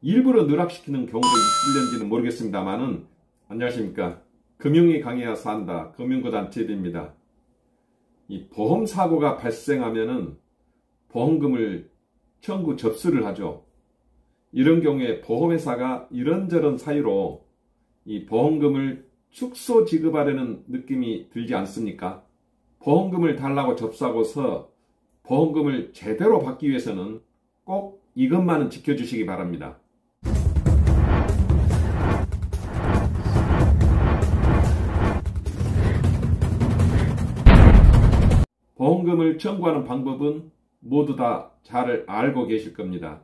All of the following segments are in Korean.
일부러 누락시키는 경우도 있을는지는 모르겠습니다만은, 안녕하십니까. 금융이 강해야 산다. 금융고단TV입니다. 이 보험사고가 발생하면은 보험금을 청구 접수를 하죠. 이런 경우에 보험회사가 이런저런 사유로 이 보험금을 축소 지급하려는 느낌이 들지 않습니까? 보험금을 달라고 접수하고서 보험금을 제대로 받기 위해서는 꼭 이것만은 지켜주시기 바랍니다. 보험금을 청구하는 방법은 모두 다 잘 알고 계실 겁니다.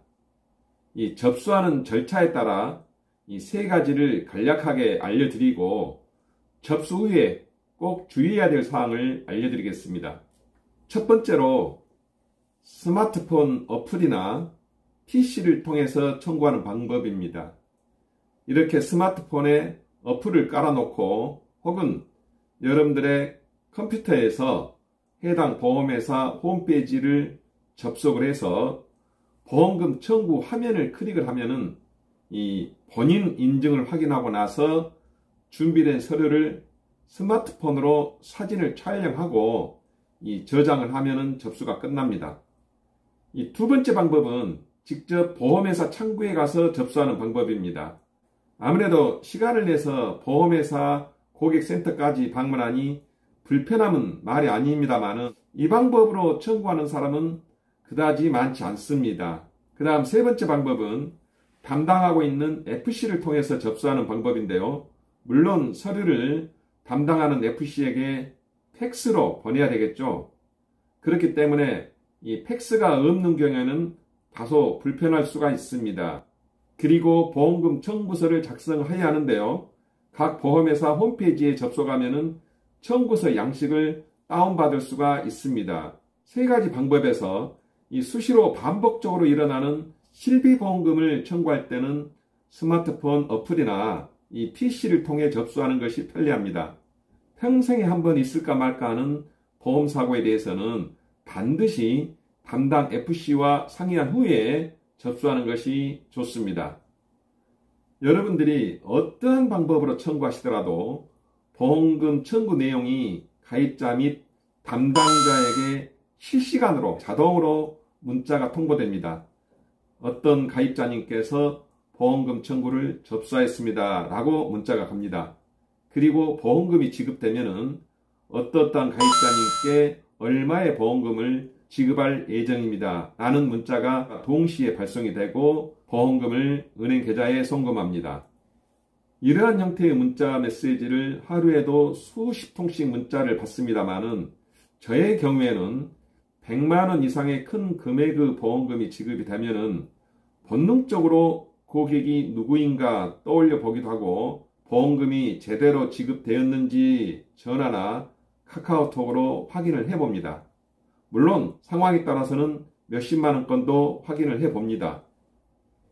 이 접수하는 절차에 따라 이 세 가지를 간략하게 알려드리고 접수 후에 꼭 주의해야 될 사항을 알려드리겠습니다. 첫 번째로 스마트폰 어플이나 PC를 통해서 청구하는 방법입니다. 이렇게 스마트폰에 어플을 깔아놓고 혹은 여러분들의 컴퓨터에서 해당 보험회사 홈페이지를 접속을 해서 보험금 청구 화면을 클릭을 하면은 이 본인 인증을 확인하고 나서 준비된 서류를 스마트폰으로 사진을 촬영하고 이 저장을 하면은 접수가 끝납니다. 이 두 번째 방법은 직접 보험회사 창구에 가서 접수하는 방법입니다. 아무래도 시간을 내서 보험회사 고객센터까지 방문하니 불편함은 말이 아닙니다만은 이 방법으로 청구하는 사람은 그다지 많지 않습니다. 그 다음 세 번째 방법은 담당하고 있는 FC를 통해서 접수하는 방법인데요. 물론 서류를 담당하는 FC에게 팩스로 보내야 되겠죠. 그렇기 때문에 이 팩스가 없는 경우에는 다소 불편할 수가 있습니다. 그리고 보험금 청구서를 작성해야 하는데요. 각 보험회사 홈페이지에 접속하면은 청구서 양식을 다운받을 수가 있습니다. 세 가지 방법에서 이 수시로 반복적으로 일어나는 실비보험금을 청구할 때는 스마트폰 어플이나 이 PC를 통해 접수하는 것이 편리합니다. 평생에 한 번 있을까 말까 하는 보험사고에 대해서는 반드시 담당 FC와 상의한 후에 접수하는 것이 좋습니다. 여러분들이 어떠한 방법으로 청구하시더라도 보험금 청구 내용이 가입자 및 담당자에게 실시간으로 자동으로 문자가 통보됩니다. 어떤 가입자님께서 보험금 청구를 접수하였습니다 라고 문자가 갑니다. 그리고 보험금이 지급되면은 어떠한 가입자님께 얼마의 보험금을 지급할 예정입니다 라는 문자가 동시에 발송이 되고 보험금을 은행 계좌에 송금합니다. 이러한 형태의 문자 메시지를 하루에도 수십 통씩 문자를 받습니다만은 저의 경우에는 100만원 이상의 큰 금액의 보험금이 지급이 되면은 본능적으로 고객이 누구인가 떠올려 보기도 하고 보험금이 제대로 지급되었는지 전화나 카카오톡으로 확인을 해봅니다. 물론 상황에 따라서는 몇십만원 건도 확인을 해봅니다.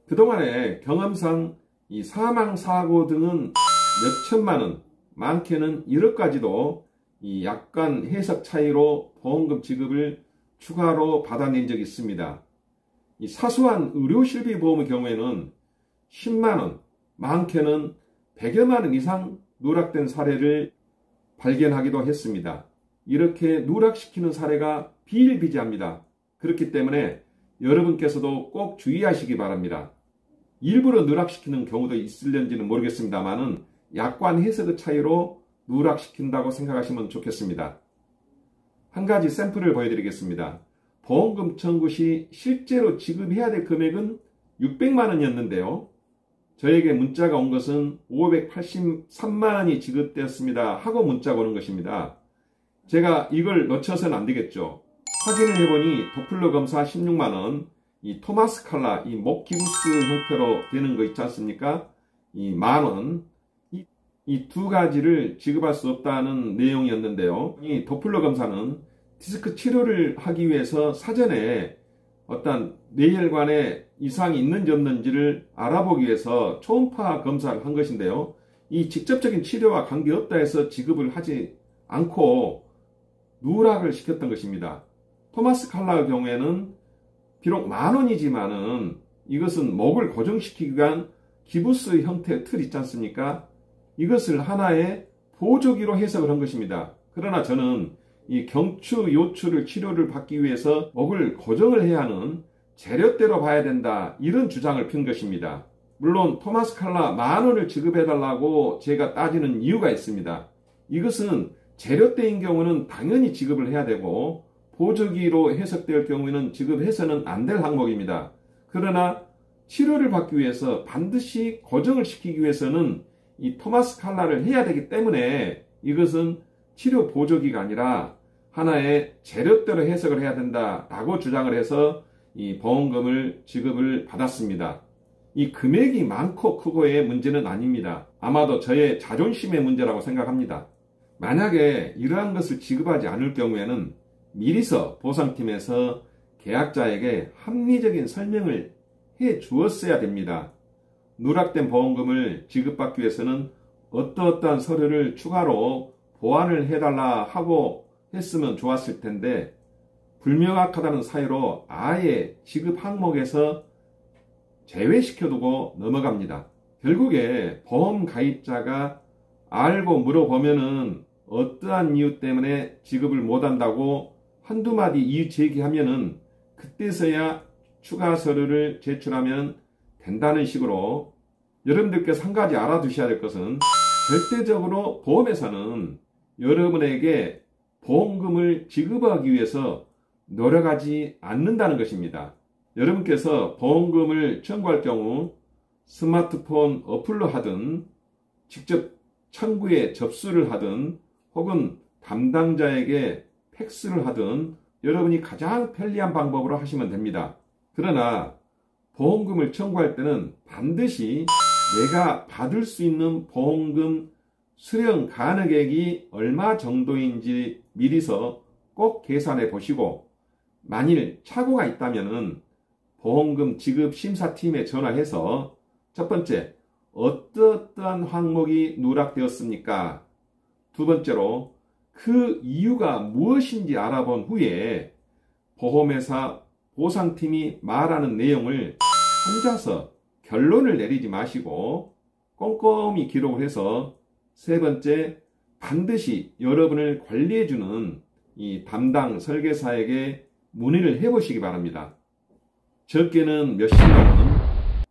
그동안의 경험상 이 사망사고 등은 몇천만원, 많게는 1억까지도 이 약간 해석 차이로 보험금 지급을 추가로 받아낸 적이 있습니다. 이 사소한 의료실비보험의 경우에는 10만원, 많게는 100여만원 이상 누락된 사례를 발견하기도 했습니다. 이렇게 누락시키는 사례가 비일비재합니다. 그렇기 때문에 여러분께서도 꼭 주의하시기 바랍니다. 일부러 누락시키는 경우도 있을는지는 모르겠습니다만은 약관 해석의 차이로 누락시킨다고 생각하시면 좋겠습니다. 한 가지 샘플을 보여드리겠습니다. 보험금 청구 시 실제로 지급해야 될 금액은 600만원이었는데요. 저에게 문자가 온 것은 583만원이 지급되었습니다 하고 문자가 오는 것입니다. 제가 이걸 놓쳐서는 안 되겠죠. 확인을 해보니 도플러 검사 16만원, 이 토마스 칼라, 이 목 기부스 형태로 되는 거 있지 않습니까? 이 만원, 이 두 가지를 지급할 수 없다는 내용이었는데요. 이 도플러 검사는 디스크 치료를 하기 위해서 사전에 어떤 뇌혈관에 이상이 있는지 없는지를 알아보기 위해서 초음파 검사를 한 것인데요. 이 직접적인 치료와 관계없다 해서 지급을 하지 않고 누락을 시켰던 것입니다. 토마스 칼라의 경우에는 비록 만원이지만은 이것은 목을 고정시키기 위한 기부스 형태의 틀 있지 않습니까? 이것을 하나의 보조기로 해석을 한 것입니다. 그러나 저는 이 경추, 요추를 치료를 받기 위해서 목을 고정을 해야 하는 재료대로 봐야 된다, 이런 주장을 핀 것입니다. 물론 토마스 칼라 10,000원을 지급해달라고 제가 따지는 이유가 있습니다. 이것은 재료대인 경우는 당연히 지급을 해야 되고 보조기로 해석될 경우에는 지급해서는 안 될 항목입니다. 그러나 치료를 받기 위해서 반드시 고정을 시키기 위해서는 이 토마스 칼라를 해야 되기 때문에 이것은 치료 보조기가 아니라 하나의 재료대로 해석을 해야 된다라고 주장을 해서 이 보험금을 지급을 받았습니다. 이 금액이 많고 크고의 문제는 아닙니다. 아마도 저의 자존심의 문제라고 생각합니다. 만약에 이러한 것을 지급하지 않을 경우에는 미리서 보상팀에서 계약자에게 합리적인 설명을 해 주었어야 됩니다. 누락된 보험금을 지급받기 위해서는 어떠한 서류를 추가로 보완을 해달라 하고 했으면 좋았을 텐데 불명확하다는 사유로 아예 지급 항목에서 제외시켜두고 넘어갑니다. 결국에 보험 가입자가 알고 물어보면은 어떠한 이유 때문에 지급을 못한다고 한두 마디 이유 제기하면은 그때서야 추가 서류를 제출하면 된다는 식으로, 여러분들께서 한 가지 알아두셔야 될 것은 절대적으로 보험회사는 여러분에게 보험금을 지급하기 위해서 노력하지 않는다는 것입니다. 여러분께서 보험금을 청구할 경우 스마트폰 어플로 하든 직접 청구에 접수를 하든 혹은 담당자에게 팩스를 하든 여러분이 가장 편리한 방법으로 하시면 됩니다. 그러나 보험금을 청구할 때는 반드시 내가 받을 수 있는 보험금 수령 가능액이 얼마 정도인지 미리서 꼭 계산해 보시고, 만일 착오가 있다면 보험금 지급 심사팀에 전화해서 첫 번째, 어떠한 항목이 누락되었습니까? 두 번째로, 그 이유가 무엇인지 알아본 후에 보험회사 보상팀이 말하는 내용을 혼자서 결론을 내리지 마시고 꼼꼼히 기록을 해서, 세 번째, 반드시 여러분을 관리해주는 이 담당 설계사에게 문의를 해보시기 바랍니다. 적게는 몇십만원,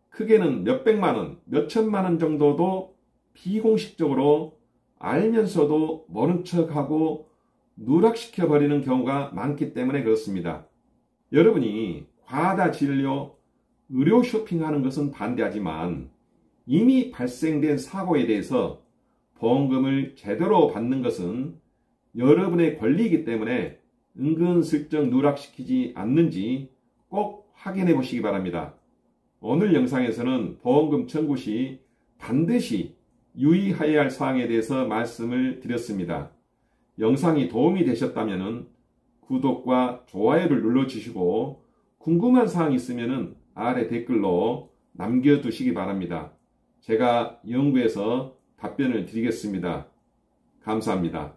크게는 몇백만원, 몇천만원 정도도 비공식적으로 알면서도 모른 척하고 누락시켜버리는 경우가 많기 때문에 그렇습니다. 여러분이 과다 진료, 의료 쇼핑하는 것은 반대하지만 이미 발생된 사고에 대해서 보험금을 제대로 받는 것은 여러분의 권리이기 때문에 은근슬쩍 누락시키지 않는지 꼭 확인해 보시기 바랍니다. 오늘 영상에서는 보험금 청구 시 반드시 유의해야 할 사항에 대해서 말씀을 드렸습니다. 영상이 도움이 되셨다면 구독과 좋아요를 눌러주시고 궁금한 사항이 있으면 아래 댓글로 남겨두시기 바랍니다. 제가 연구해서 답변을 드리겠습니다. 감사합니다.